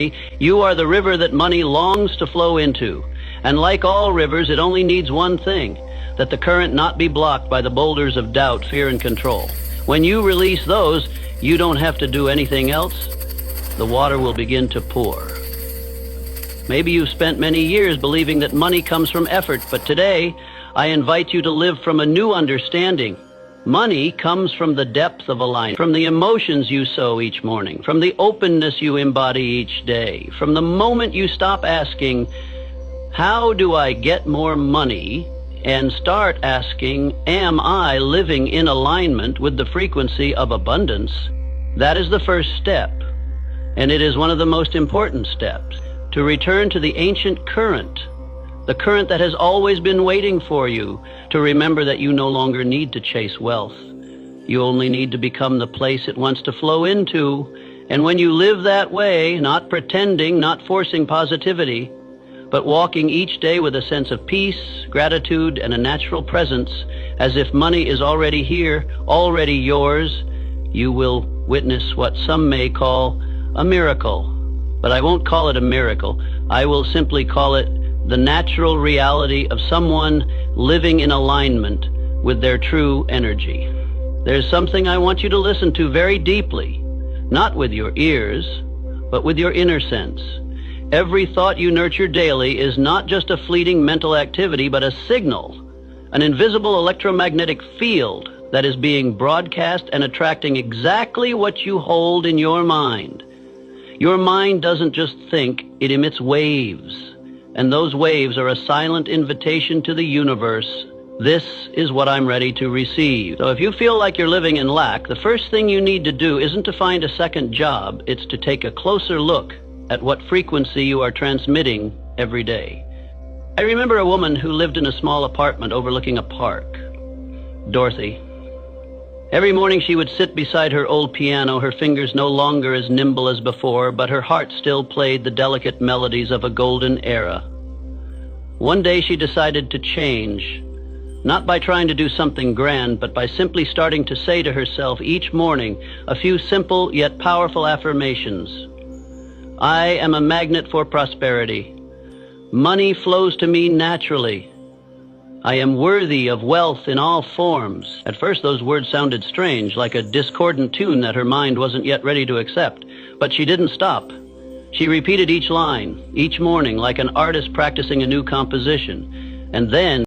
You are the river that money longs to flow into. And like all rivers, it only needs one thing, that the current not be blocked by the boulders of doubt, fear, and control. When you release those, you don't have to do anything else. The water will begin to pour. Maybe you've spent many years believing that money comes from effort, but today I invite you to live from a new understanding. Money comes from the depth of alignment, from the emotions you sow each morning, from the openness you embody each day, from the moment you stop asking, how do I get more money, and start asking, am I living in alignment with the frequency of abundance? That is the first step, and it is one of the most important steps, to return to the ancient current, the current that has always been waiting for you, to remember that you no longer need to chase wealth. You only need to become the place it wants to flow into. And when you live that way, not pretending, not forcing positivity, but walking each day with a sense of peace, gratitude, and a natural presence, as if money is already here, already yours, you will witness what some may call a miracle. But I won't call it a miracle. I will simply call it the natural reality of someone living in alignment with their true energy. There's something I want you to listen to very deeply, not with your ears, but with your inner sense. Every thought you nurture daily is not just a fleeting mental activity, but a signal, an invisible electromagnetic field that is being broadcast and attracting exactly what you hold in your mind. Your mind doesn't just think, it emits waves. And those waves are a silent invitation to the universe. This is what I'm ready to receive. So if you feel like you're living in lack, the first thing you need to do isn't to find a second job. It's to take a closer look at what frequency you are transmitting every day. I remember a woman who lived in a small apartment overlooking a park. Dorothy. Every morning she would sit beside her old piano, her fingers no longer as nimble as before, but her heart still played the delicate melodies of a golden era. One day she decided to change, not by trying to do something grand, but by simply starting to say to herself each morning a few simple yet powerful affirmations. I am a magnet for prosperity. Money flows to me naturally. I am worthy of wealth in all forms. At first those words sounded strange, like a discordant tune that her mind wasn't yet ready to accept. But she didn't stop. She repeated each line, each morning, like an artist practicing a new composition. And then